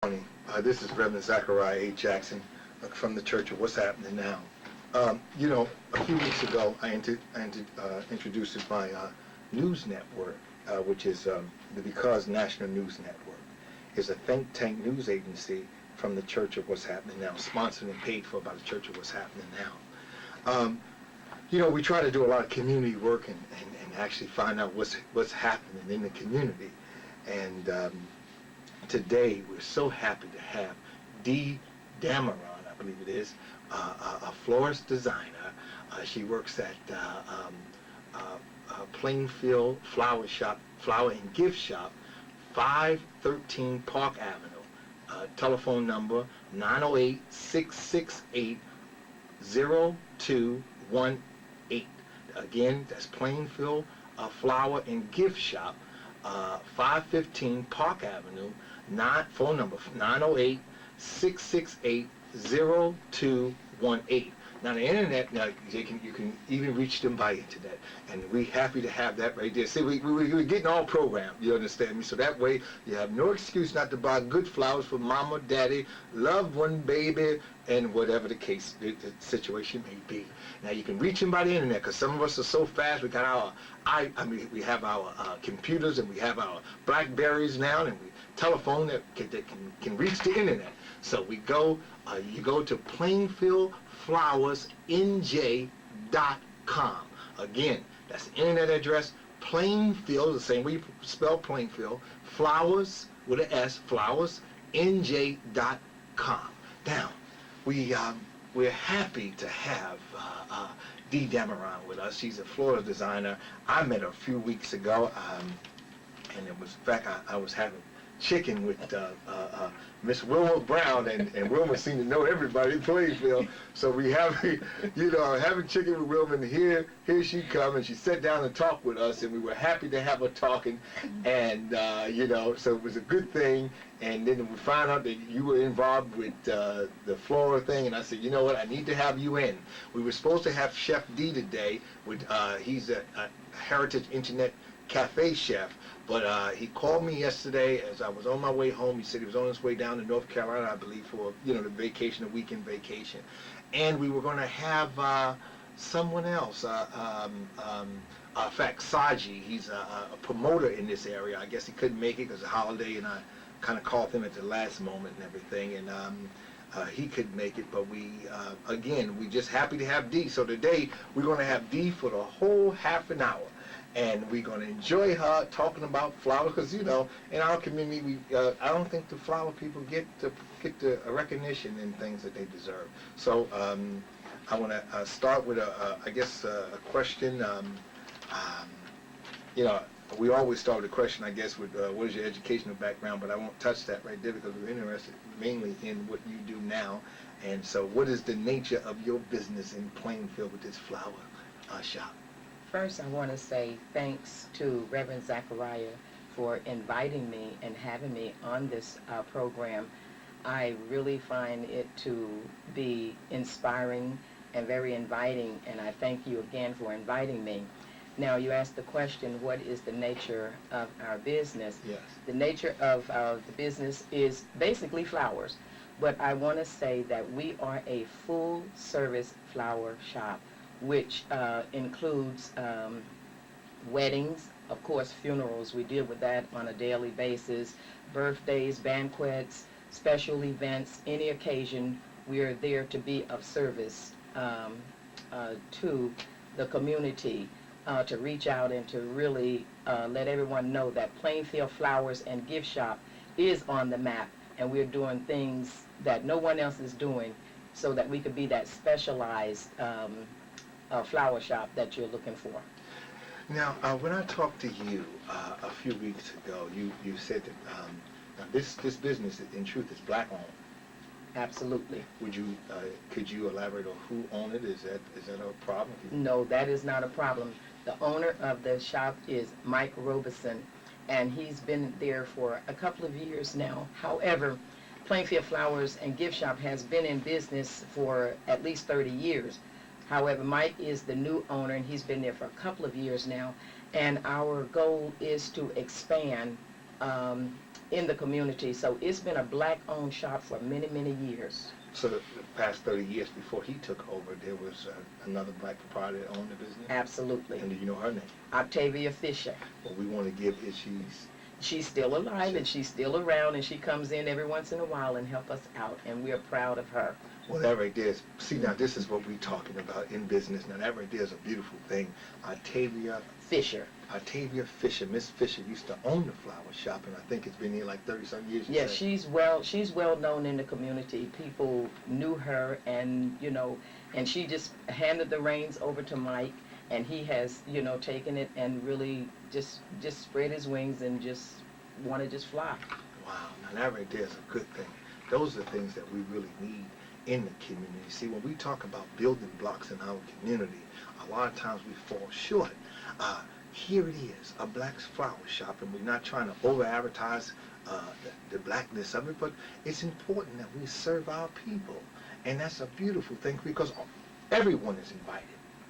Morning. This is Reverend Zachariah A. Jackson from the Church of What's Happening Now. A few weeks ago, I introduced my news network, which is the Because National News Network. It's a think tank news agency from the Church of What's Happening Now, sponsored and paid for by the Church of What's Happening Now. We try to do a lot of community work and actually find out what's happening in the community. And today, we're so happy to have Dee Dameron, I believe it is, a florist designer. She works at Plainfield Flower and Gift Shop, 513 Park Avenue. Telephone number 908-668-0218. Again, that's Plainfield Flower and Gift Shop, 515 Park Avenue. Phone number 908-668-0218. Now the internet, you can even reach them by internet, and we're happy to have that right there. See, we're getting all programmed, you understand me? So that way you have no excuse not to buy good flowers for mama, daddy, loved one, baby, and whatever the case, the situation may be. Now you can reach them by the internet, because some of us are so fast. We got we have our computers, and we have our Blackberries now, and we telephone that can reach the internet. So you go to plainfieldflowersnj.com. Again, that's the internet address, Plainfield, the same way you spell Plainfield, flowers with an S, flowersnj.com. Now, we're happy to have Dee Dameron with us. She's a floral designer. I met her a few weeks ago, and it was, in fact, I was having chicken with Miss Wilma Brown, and Wilma seemed to know everybody in Plainfield. So we have, having chicken with Wilma, and here she come, and she sat down and talked with us, and we were happy to have her talking, and so it was a good thing. And then we found out that you were involved with the floral thing, and I said, you know what, I need to have you in. We were supposed to have Chef D today. He's a Heritage Internet Cafe chef, but he called me yesterday as I was on my way home. He said he was on his way down to North Carolina, I believe, for the vacation, the weekend vacation, and we were going to have someone else. In fact, Saji, he's a promoter in this area. I guess he couldn't make it because of the holiday, and I kind of called him at the last moment and everything, and he couldn't make it. But we just happy to have Dee. So today we're going to have Dee for the whole half an hour. And we're going to enjoy her talking about flowers, because in our community, I don't think the flower people get the recognition and things that they deserve. So I want to start with a question. We always start with a question, I guess, with what is your educational background, but I won't touch that right there because we're interested mainly in what you do now. And so, what is the nature of your business in Plainfield with this flower shop? First, I want to say thanks to Reverend Zachariah for inviting me and having me on this program. I really find it to be inspiring and very inviting, and I thank you again for inviting me. Now, you asked the question, what is the nature of our business? Yes. The nature of the business is basically flowers, but I want to say that we are a full-service flower shop, which includes weddings, of course, funerals. We deal with that on a daily basis, birthdays, banquets, special events, any occasion. We are there to be of service to the community, to reach out and to really let everyone know that Plainfield Flowers and Gift Shop is on the map, and we're doing things that no one else is doing, so that we could be that specialized flower shop that you're looking for. Now, when I talked to you a few weeks ago, you said that this business, in truth, is black-owned. Absolutely. Could you elaborate on who owned it? Is that a problem? No, that is not a problem. The owner of the shop is Mike Robeson, and he's been there for a couple of years now. However, Plainfield Flowers and Gift Shop has been in business for at least 30 years. However, Mike is the new owner, and he's been there for a couple of years now, and our goal is to expand in the community. So it's been a black-owned shop for many, many years. So the past 30 years before he took over, there was another black proprietor that owned the business? Absolutely. And do you know her name? Octavia Fisher. Well, we want to give her, She's still alive and she's still around, and she comes in every once in a while and help us out, and we're proud of her. well, that right there is, see, now this is what we're talking about in business. Now that right there is a beautiful thing. Octavia Fisher. Fisher, Miss Fisher used to own the flower shop, and I think it's been here like 30-some years. Yeah, she's well known in the community. People knew her, and and she just handed the reins over to Mike, and he has taken it and really just spread his wings and just want to just fly. Wow, now that right there is a good thing. Those are things that we really need in the community. See, when we talk about building blocks in our community, a lot of times we fall short. Here it is, a black flower shop, and we're not trying to over-advertise the blackness of it, but it's important that we serve our people. And that's a beautiful thing, because everyone is invited,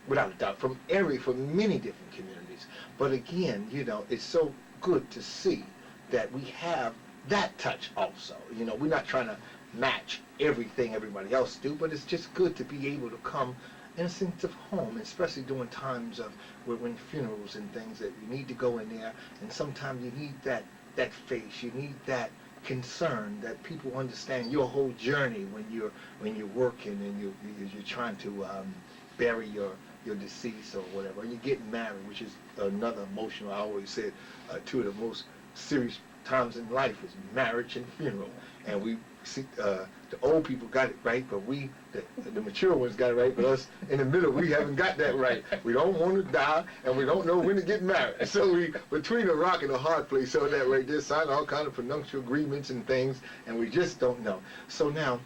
without a doubt, from many different communities. But again, it's so good to see that we have that touch also. We're not trying to match everything everybody else do, but it's just good to be able to come in a sense of home, especially during times of when funerals and things, that you need to go in there, and sometimes you need that face, you need that concern, that people understand your whole journey when you're working and you're trying to bury your deceased or whatever. You're getting married, which is another emotional. I always said two of the most serious times in life is marriage and funeral, and we see the old people got it right, but the mature ones got it right, but us in the middle, we haven't got that right. We don't want to die, and we don't know when to get married. So we between a rock and a hard place, so that right there, sign all kind of prenuptial agreements and things, and we just don't know. So now,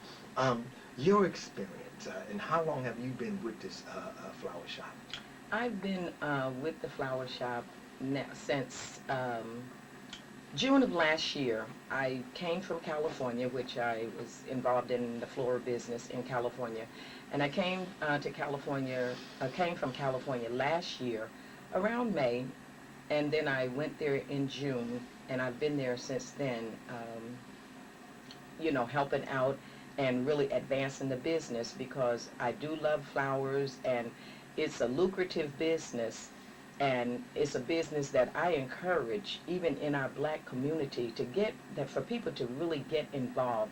your experience, and how long have you been with this flower shop? I've been with the flower shop now since June of last year. I came from California, which I was involved in the floral business in California, and I came from California last year around May, and then I went there in June, and I've been there since then, helping out and really advancing the business, because I do love flowers, and it's a lucrative business. And it's a business that I encourage, even in our black community, for people to really get involved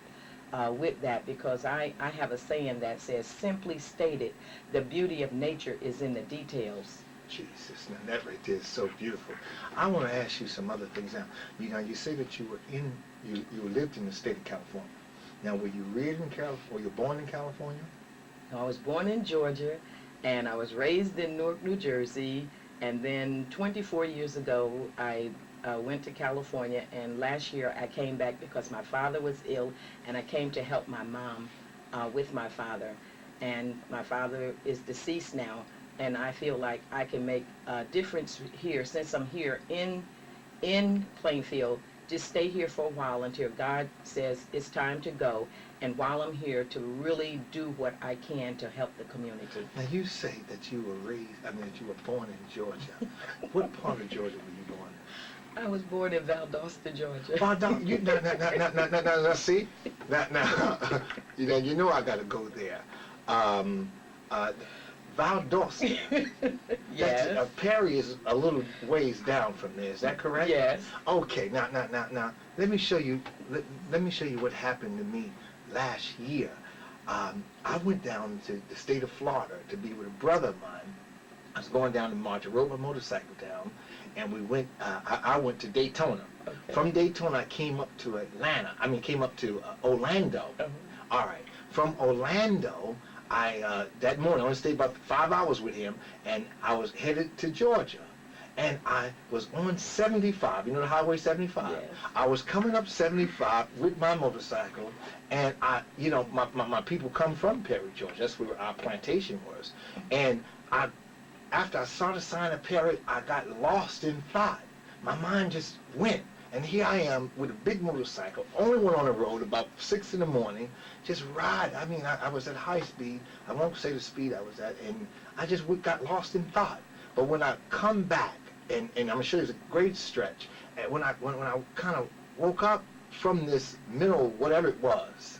with that, because I have a saying that says, simply stated, the beauty of nature is in the details. Jesus, now that right there is so beautiful. I want to ask you some other things now. You say that you lived in the state of California. Now, were you raised in California? Were you born in California? I was born in Georgia, and I was raised in Newark, New Jersey. And then 24 years ago, I went to California, and last year I came back because my father was ill, and I came to help my mom with my father. And my father is deceased now, and I feel like I can make a difference here, since I'm here in Plainfield. Just stay here for a while until God says it's time to go, and while I'm here, to really do what I can to help the community. Now, you say that you were born in Georgia. What part of Georgia were you born in? I was born in Valdosta, Georgia. Valdosta, now, see? Now, you know I got to go there. Valdosta. Yes. Perry is a little ways down from there. Is that correct? Yes. Okay. Now, let me show you. Let me show you what happened to me last year. I went down to the state of Florida to be with a brother of mine. I was going down to March. I rode my motorcycle down, and we went. I went to Daytona. Okay. From Daytona, I came up to Orlando. Uh-huh. All right. From Orlando, that morning, I only stayed about 5 hours with him, and I was headed to Georgia. And I was on 75, the Highway 75. Yes. I was coming up 75 with my motorcycle, and my people come from Perry, Georgia. That's where our plantation was. And after I saw the sign of Perry, I got lost in thought. My mind just went. And here I am with a big motorcycle, only one on the road, about 6 in the morning, just ride. I was at high speed. I won't say the speed I was at, and I just got lost in thought. But when I come back, and I'm going to show you, it's a great stretch, and when I kind of woke up, from this middle, whatever it was,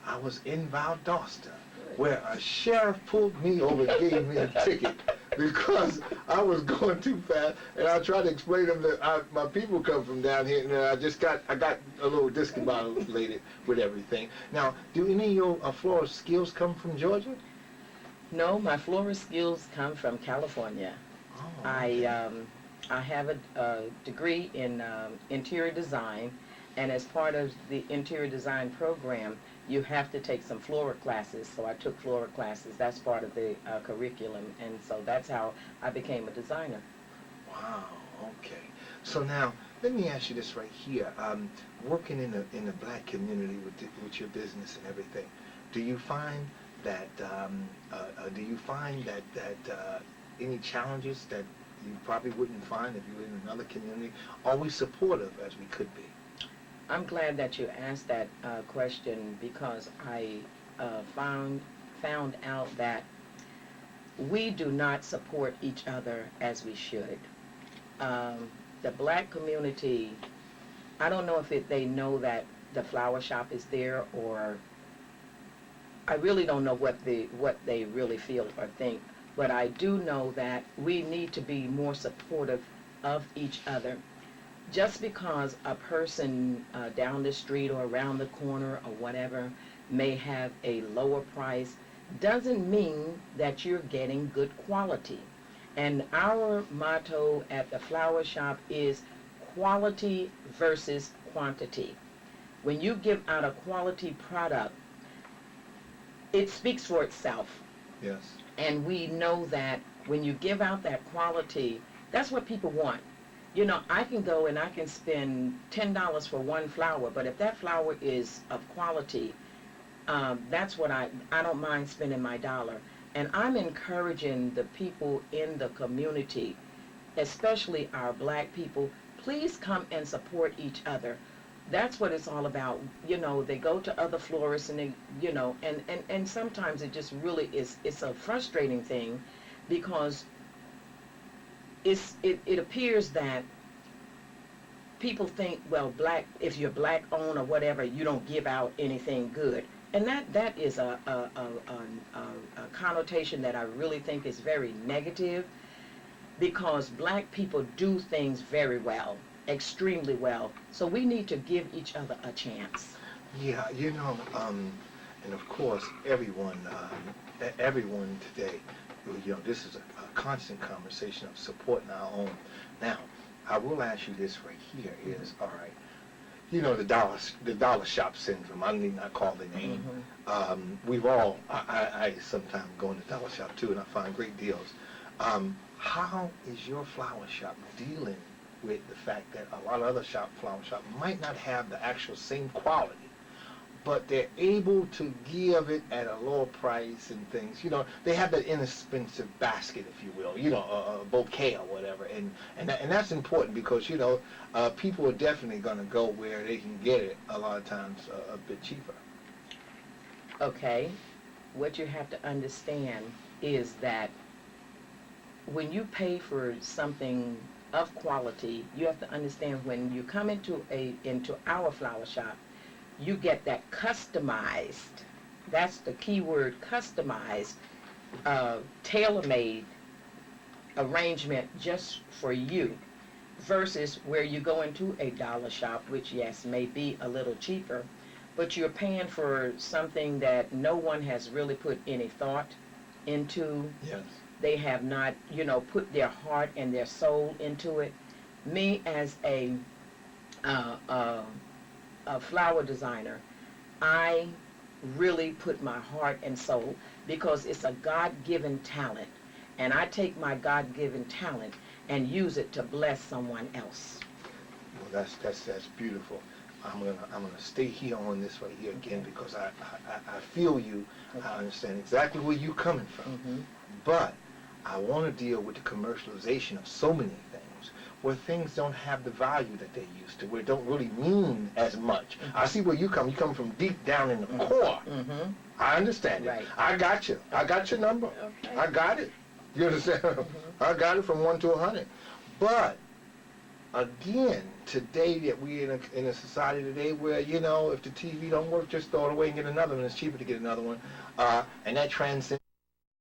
I was in Valdosta, where a sheriff pulled me over and gave me a ticket because I was going too fast, and I tried to explain to them that my people come from down here, and I got a little discombobulated with everything. Now, do any of your florist skills come from Georgia? No, my florist skills come from California. Oh, okay. I have a degree in interior design, and as part of the interior design program, you have to take some floral classes. So I took floral classes. That's part of the curriculum, and so that's how I became a designer. Wow. Okay. So now, let me ask you this right here. Working in the black community with your business and everything, do you find that any challenges that you probably wouldn't find if you were in another community? Always supportive as we could be. I'm glad that you asked that question because I found out that we do not support each other as we should. The black community, I don't know if they know that the flower shop is there, or I really don't know what they really feel or think, but I do know that we need to be more supportive of each other. Just because a person down the street or around the corner or whatever may have a lower price doesn't mean that you're getting good quality. And our motto at the flower shop is quality versus quantity. When you give out a quality product, it speaks for itself. Yes. And we know that when you give out that quality, that's what people want. You know, I can go and I can spend $10 for one flower, but if that flower is of quality, that's what I don't mind spending my dollar. And I'm encouraging the people in the community, especially our black people, please come and support each other. That's what it's all about. You know, they go to other florists and they, you know, and sometimes it just really it's a frustrating thing because it appears that people think, well, if you're black owned or whatever, you don't give out anything good. And that is a connotation that I really think is very negative, because black people do things very well, extremely well. So we need to give each other a chance. Yeah, you know, and of course, everyone today, you know, this is a constant conversation of supporting our own. Now, I will ask you this right here is, all right, you know, the dollar shop syndrome. I need not call the name. Mm-hmm. We've all, I sometimes go in the dollar shop too, and I find great deals. How is your flower shop dealing with the fact that a lot of other flower shops might not have the actual same quality, but they're able to give it at a lower price and things? You know, they have that inexpensive basket, if you will, you know, a bouquet or whatever, and that's important because, you know, people are definitely going to go where they can get it a lot of times a bit cheaper. Okay, what you have to understand is that when you pay for something of quality, you have to understand when you come into our flower shop, you get that customized, that's the key word, customized, tailor-made arrangement just for you, versus where you go into a dollar shop, which yes, may be a little cheaper, but you're paying for something that no one has really put any thought into. Yes. They have not, you know, put their heart and their soul into it. Me as a flower designer, I really put my heart and soul, because it's a God-given talent, and I take my God-given talent and use it to bless someone else. Well, that's beautiful. I'm gonna stay here on this right here again, okay, because I feel you. Okay. I understand exactly where you're coming from. Mm-hmm. But I want to deal with the commercialization of so many things, where things don't have the value that they used to, where it don't really mean as much. Mm-hmm. I see where you come. You come from deep down in the mm-hmm. core. Mm-hmm. I understand it. I got you. I got your number. Okay. I got it. You understand? Mm-hmm. I got it from 1 to 100. But again, today that we're in a society today where, you know, if the TV don't work, just throw it away and get another one. It's cheaper to get another one. And that transcends